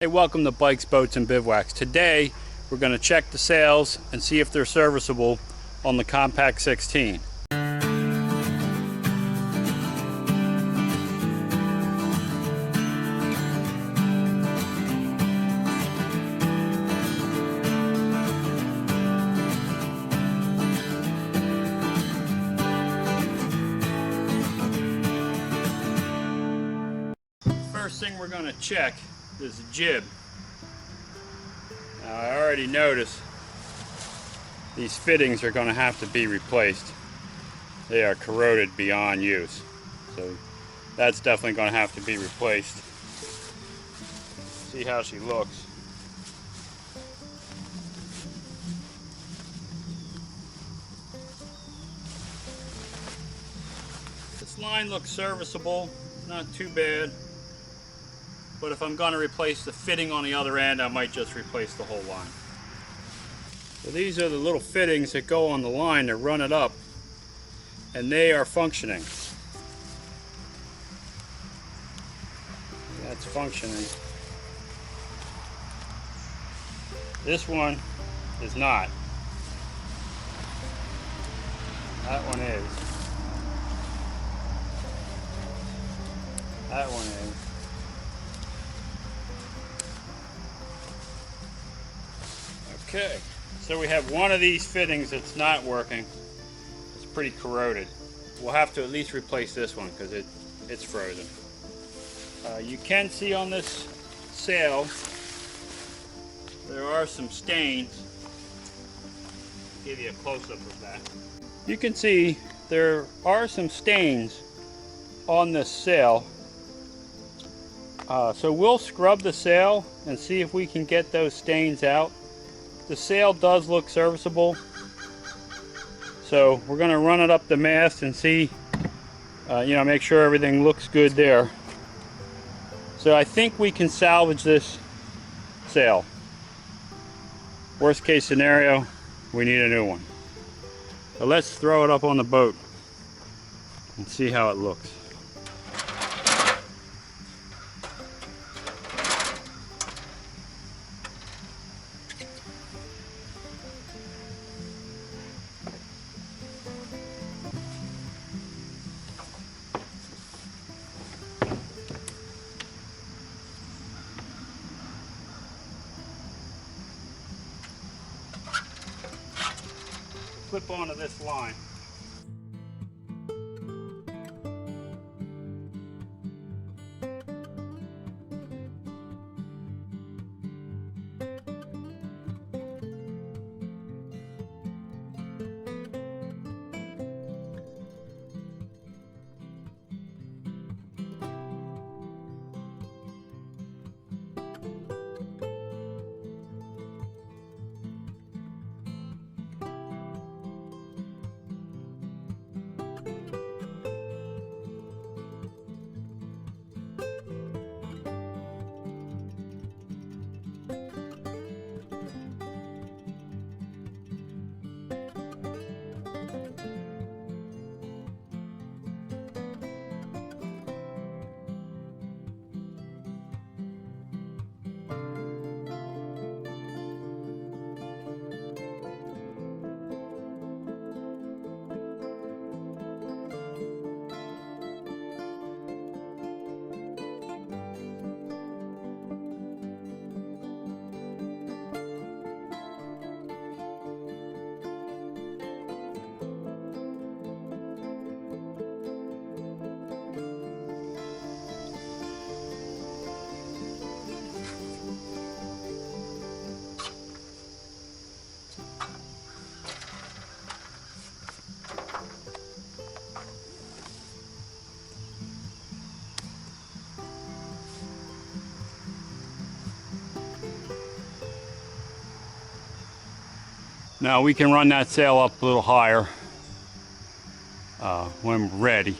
Hey, welcome to Bikes, Boats, and Bivouacs. Today we're going to check the sails and see if they're serviceable on the Com-Pac 16. First thing we're going to check is the jib. Now, I already noticed these fittings are going to have to be replaced. They are corroded beyond use, so that's definitely going to have to be replaced. See how she looks. This line looks serviceable, not too bad. But if I'm going to replace the fitting on the other end, I might just replace the whole line. So these are the little fittings that go on the line to run it up, and they are functioning. That's functioning. This one is not. That one is. That one is. Okay, so we have one of these fittings that's not working. It's pretty corroded. We'll have to at least replace this one because it's frozen. You can see on this sail there are some stains. I'll give you a close-up of that. You can see there are some stains on this sail. So we'll scrub the sail and see if we can get those stains out. The sail does look serviceable, so we're going to run it up the mast and see, make sure everything looks good there. So I think we can salvage this sail. Worst case scenario, we need a new one. So let's throw it up on the boat and see how it looks. Clip onto this line. Now we can run that sail up a little higher when ready.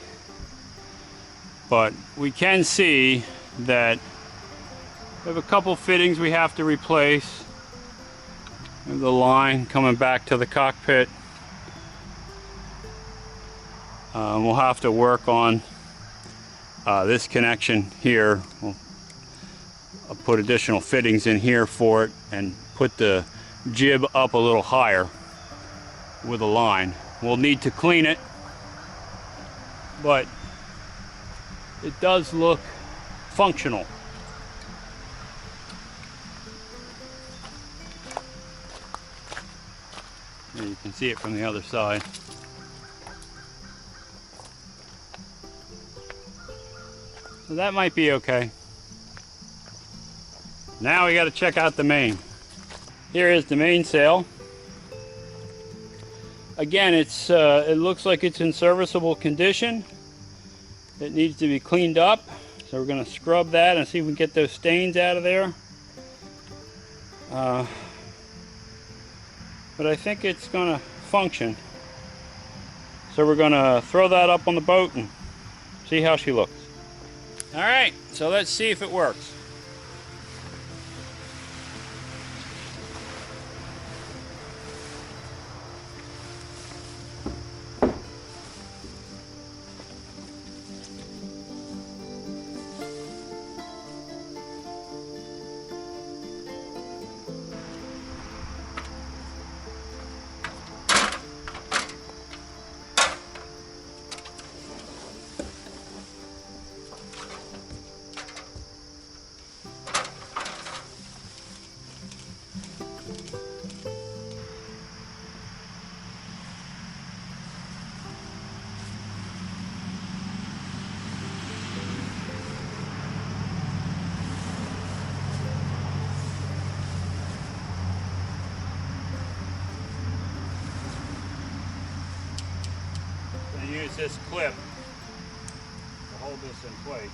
But we can see that we have a couple fittings we have to replace. The line coming back to the cockpit. We'll have to work on this connection here. We'll I'll put additional fittings in here for it and put the jib up a little higher with a line. We'll need to clean it, but it does look functional. And you can see it from the other side. So that might be okay. Now we got to check out the main. Here is the mainsail. Again, it looks like it's in serviceable condition. It needs to be cleaned up, so we're going to scrub that and see if we can get those stains out of there. But I think it's going to function. So we're going to throw that up on the boat and see how she looks. All right, so let's see if it works. Use this clip to hold this in place.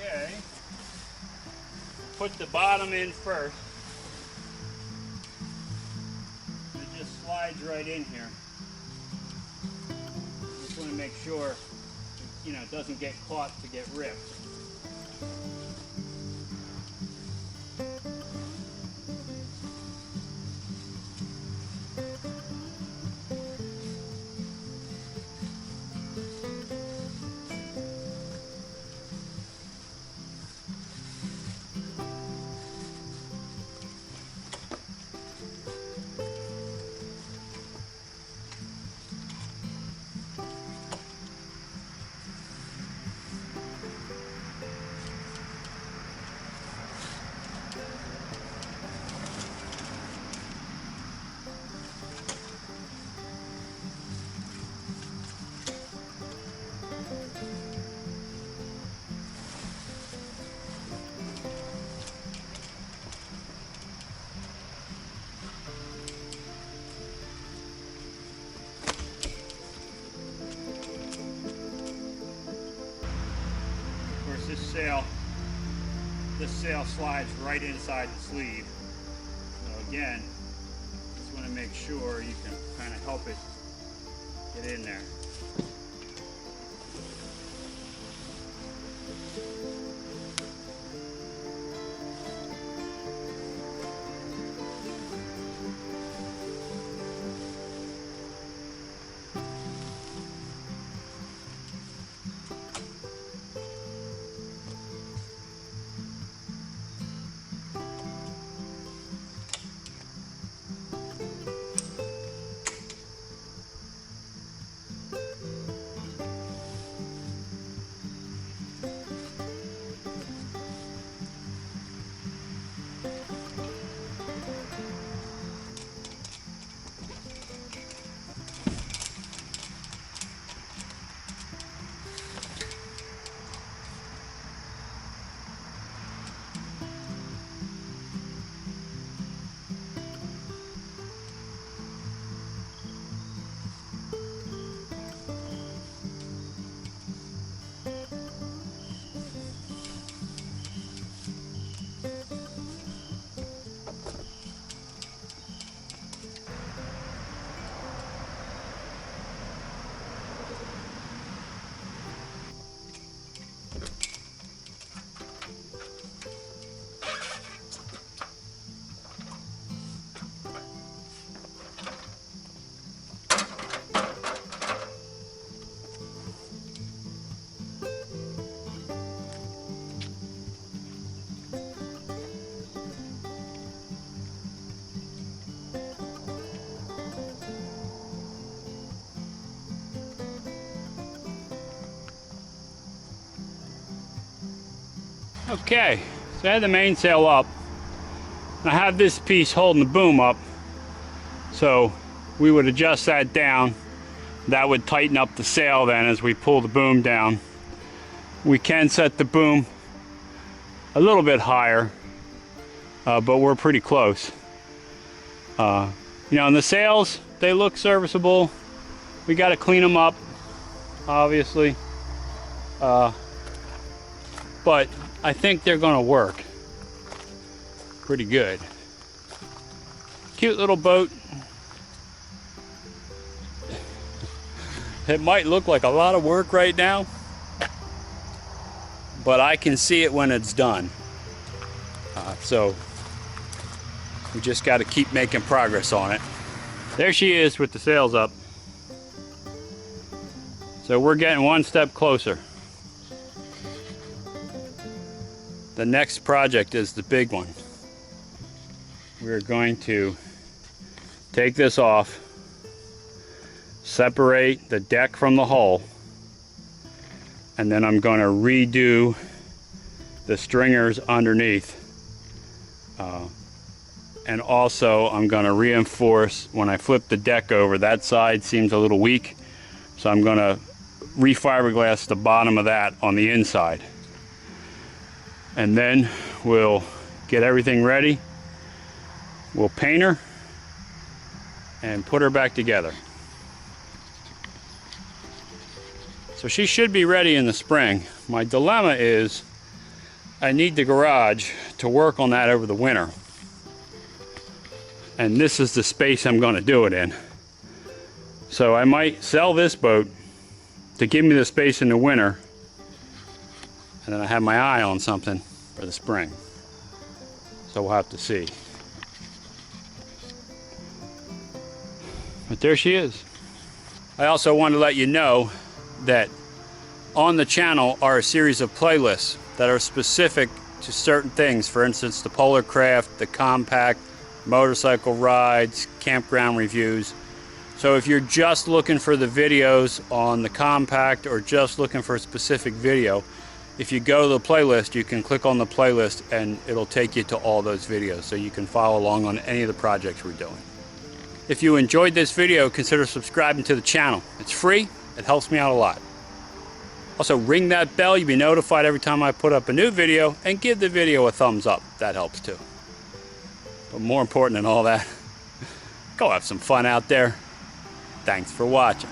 Okay, put the bottom in first. It just slides right in here. Just want to make sure, it doesn't get caught to get ripped. This sail slides right inside the sleeve. So again, just want to make sure you can kind of help it get in there. Okay, so I had the mainsail up. I have this piece holding the boom up, so we would adjust that down. That would tighten up the sail then as we pull the boom down. We can set the boom a little bit higher, but we're pretty close. You know, and the sails, they look serviceable. We got to clean them up, obviously, but I think they're going to work pretty good. Cute little boat. It might look like a lot of work right now, but I can see it when it's done. So we just got to keep making progress on it. There she is with the sails up. So we're getting one step closer. The next project is the big one. We're going to take this off, separate the deck from the hull, and then I'm going to redo the stringers underneath. And also I'm going to reinforce, when I flip the deck over, that side seems a little weak, so I'm going to refiberglass the bottom of that on the inside. And then we'll get everything ready. We'll paint her and put her back together. So she should be ready in the spring. My dilemma is I need the garage to work on that over the winter. And this is the space I'm going to do it in. So I might sell this boat to give me the space in the winter, and then I have my eye on something for the spring. So we'll have to see. But there she is. I also want to let you know that on the channel are a series of playlists that are specific to certain things. For instance, the Polar Craft, the Com-Pac, motorcycle rides, campground reviews. So if you're just looking for the videos on the Com-Pac or just looking for a specific video, if you go to the playlist, you can click on the playlist and it'll take you to all those videos, so you can follow along on any of the projects we're doing. If you enjoyed this video, consider subscribing to the channel. It's free, it helps me out a lot. Also, ring that bell, you'll be notified every time I put up a new video, and give the video a thumbs up. That helps too. But more important than all that, go have some fun out there. Thanks for watching.